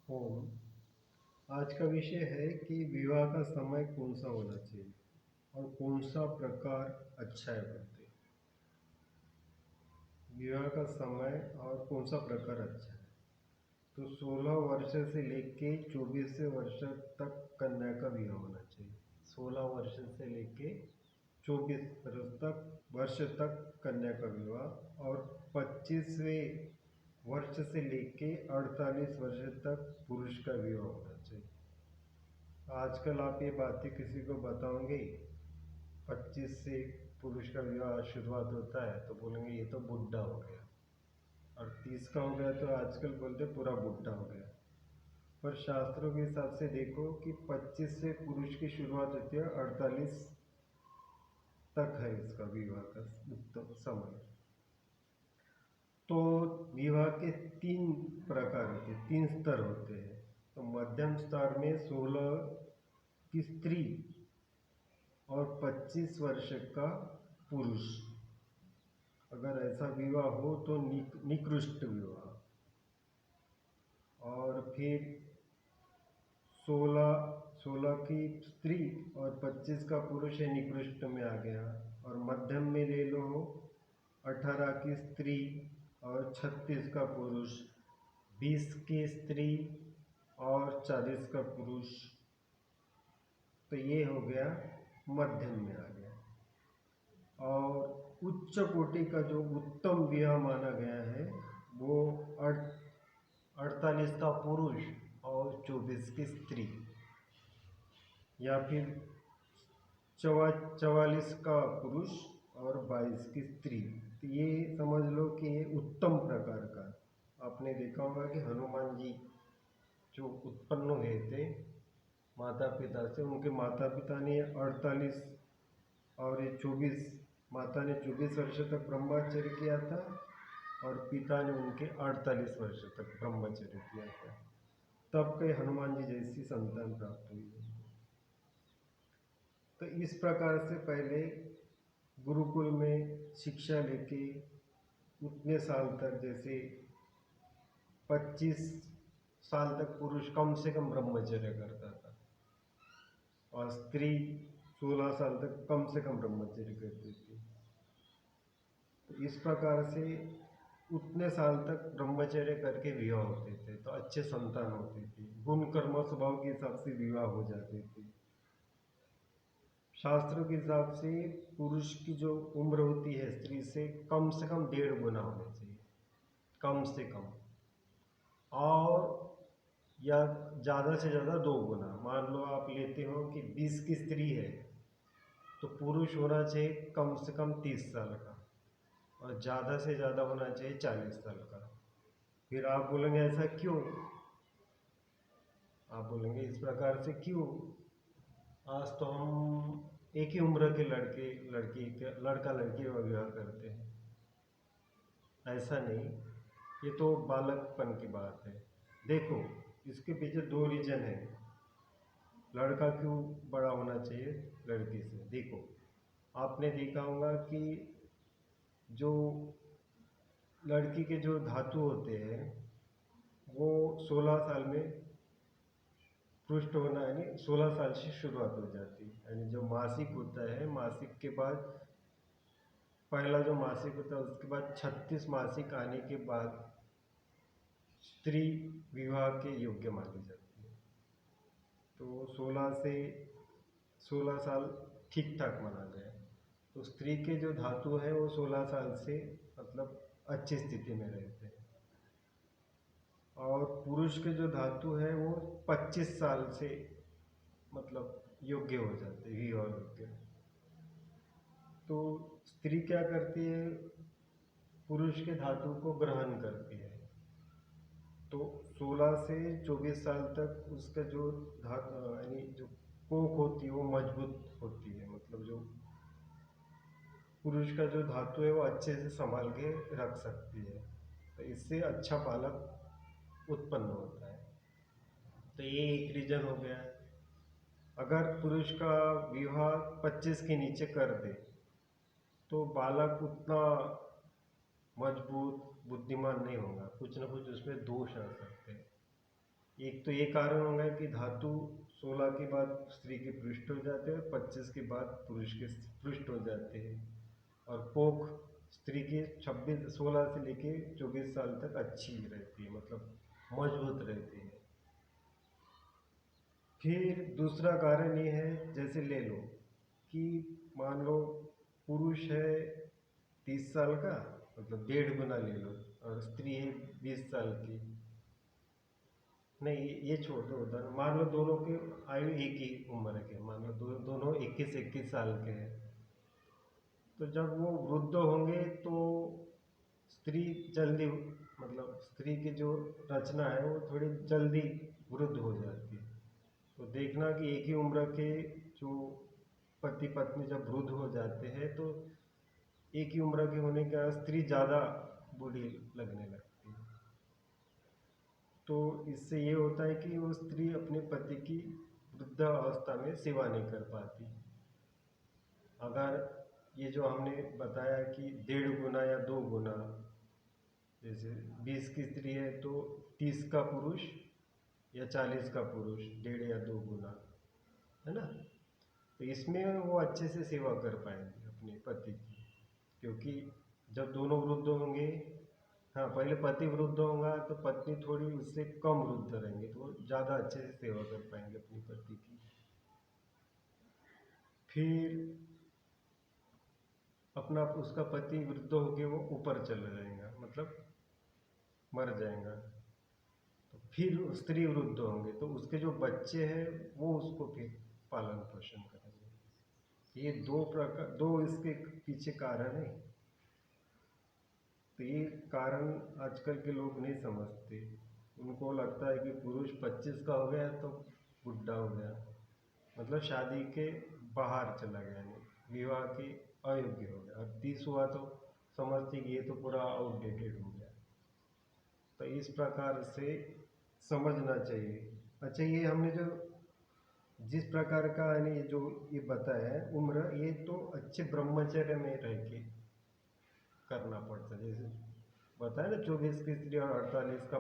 ओम। आज का विषय है कि विवाह का समय कौन सा होना चाहिए और कौन सा प्रकार अच्छा है बोलते। विवाह का समय और कौन सा प्रकार अच्छा है। तो 16 वर्ष से लेके 24 वर्ष तक कन्या का विवाह होना चाहिए। 16 वर्ष से लेके 24 वर्ष तक कन्या का विवाह और 25वें वर्ष से लेके 48 वर्ष तक पुरुष का विवाह होना चाहिए। आजकल आप ये बातें किसी को बताओगे 25 से पुरुष का विवाह शुरुआत होता है तो बोलेंगे ये तो बुढ़ा हो गया, और 30 का हो गया तो आजकल बोलते पूरा बुढ़ा हो गया। पर शास्त्रों के हिसाब से देखो कि 25 से पुरुष की शुरुआत होती है, 48 तक है इसका विवाह का उत्तम समय। तो विवाह के 3 प्रकार होते हैं, 3 स्तर होते हैं। तो मध्यम स्तर में 16 की स्त्री और 25 वर्ष का पुरुष, अगर ऐसा विवाह हो तो निकृष्ट विवाह। और फिर 16 की स्त्री और 25 का पुरुष है, निकृष्ट में आ गया। और मध्यम में ले लो 18 की स्त्री और 36 का पुरुष, 20 की स्त्री और 40 का पुरुष, तो ये हो गया मध्यम में आ गया। और उच्च कोटि का जो उत्तम विवाह माना गया है वो 48 का पुरुष और 24 की स्त्री, या फिर 44 का पुरुष और 22 की स्त्री। तो ये समझ लो कि ये उत्तम प्रकार का। आपने देखा होगा कि हनुमान जी जो उत्पन्न हुए थे माता पिता से, उनके माता पिता ने 48 और ये 24, माता ने 24 वर्ष तक ब्रह्मचर्य किया था और पिता ने उनके 48 वर्ष तक ब्रह्मचर्य किया था। तब के हनुमान जी जैसी संतान प्राप्त हुई है। तो इस प्रकार से पहले गुरुकुल में शिक्षा लेके उतने साल तक, जैसे 25 साल तक पुरुष कम से कम ब्रह्मचर्य करता था और स्त्री 16 साल तक कम से कम ब्रह्मचर्य करती थी। तो इस प्रकार से उतने साल तक ब्रह्मचर्य करके विवाह होते थे तो अच्छे संतान होते थे, गुण कर्म स्वभाव के हिसाब से विवाह हो जाते थे। शास्त्रों के हिसाब से पुरुष की जो उम्र होती है स्त्री से कम 1.5 गुना होनी चाहिए, कम से कम, और या ज़्यादा से ज़्यादा 2 गुना। मान लो आप लेते हो कि 20 की स्त्री है तो पुरुष होना चाहिए कम से कम 30 साल का और ज़्यादा से ज़्यादा होना चाहिए 40 साल का। फिर आप बोलेंगे ऐसा क्यों? आप बोलेंगे इस प्रकार से क्यों? आज तो हम एक ही उम्र के लड़का लड़की का विवाह करते हैं। ऐसा नहीं, ये तो बालकपन की बात है। देखो इसके पीछे 2 रीजन है। लड़का क्यों बड़ा होना चाहिए लड़की से? देखो आपने देखा होगा कि जो लड़की के जो धातु होते हैं वो 16 साल में पुष्ट होना, यानी 16 साल से शुरुआत हो जाती है। यानी जो मासिक होता है, मासिक के बाद पहला जो मासिक होता है उसके बाद 36 मासिक आने के बाद स्त्री विवाह के योग्य मानी जाती है। तो 16 साल ठीक ठाक माना गया। तो स्त्री के जो धातु है वो 16 साल से मतलब अच्छी स्थिति में रहते हैं, और पुरुष के जो धातु है वो 25 साल से मतलब योग्य हो जाते हैं, विवाह योग्य। तो स्त्री क्या करती है, पुरुष के धातु को ग्रहण करती है। तो 16 से 24 साल तक उसका जो धातु यानी जो कोख होती है वो मजबूत होती है, मतलब जो पुरुष का जो धातु है वो अच्छे से संभाल के रख सकती है। तो इससे अच्छा बालक उत्पन्न होता है। तो ये एक रीजन हो गया। अगर पुरुष का विवाह 25 के नीचे कर दे तो बालक उतना मजबूत बुद्धिमान नहीं होगा, कुछ ना कुछ उसमें दोष आ सकते हैं। एक तो ये कारण होगा कि धातु 16 के बाद स्त्री के पृष्ठ हो जाते हैं और 25 के बाद पुरुष के पृष्ठ हो जाते हैं। और पोख स्त्री के 16 से लेके 24 साल तक अच्छी रहती है, मतलब मजबूत रहती है। फिर दूसरा कारण ये है, जैसे ले लो कि मान लो पुरुष है 30 साल का, मतलब 1.5 गुना ले लो, और स्त्री है 20 साल की। नहीं, ये छोड़ दो उधर। मान लो दोनों की आयु एक ही उम्र के, मान लो दोनों 21-21 साल के हैं। तो जब वो वृद्ध होंगे तो स्त्री जल्दी, मतलब स्त्री की जो रचना है वो थोड़ी जल्दी वृद्ध हो जाती है। तो देखना कि एक ही उम्र के जो पति पत्नी जब वृद्ध हो जाते हैं तो एक ही उम्र के होने के कारण स्त्री ज़्यादा बूढ़ी लगने लगती है। तो इससे ये होता है कि वो स्त्री अपने पति की वृद्धावस्था में सेवा नहीं कर पाती। अगर ये जो हमने बताया कि 1.5 गुना या 2 गुना, जैसे 20 की स्त्री है तो 30 का पुरुष या 40 का पुरुष, 1.5 या 2 गुना, है ना। तो इसमें वो अच्छे से सेवा कर पाएंगे अपने पति की, क्योंकि जब दोनों वृद्ध होंगे, हाँ पहले पति वृद्ध होगा तो पत्नी थोड़ी उससे कम वृद्ध रहेंगे, तो वो ज़्यादा अच्छे से सेवा कर पाएंगे अपनी पति की। फिर अपना उसका पति वृद्ध होके वो ऊपर चला जाएगा, मतलब मर जाएगा। तो फिर स्त्री वृद्ध होंगे तो उसके जो बच्चे हैं वो उसको फिर पालन पोषण करेंगे। ये दो इसके पीछे कारण है। तो ये कारण आजकल के लोग नहीं समझते। उनको लगता है कि पुरुष 25 का हो गया तो बुढ़ा हो गया, मतलब शादी के बाहर चला गया, नहीं विवाह के अयोग्य हो गया। और 30 हुआ तो समझते कि ये तो पूरा आउटडेटेड हो गया। तो इस प्रकार से समझना चाहिए। अच्छा, ये हमने जो जिस प्रकार का यानी जो ये बताया है उम्र, ये तो अच्छे ब्रह्मचर्य में रह के करना पड़ता है। जैसे बताया ना 24 की स्त्री और 48 का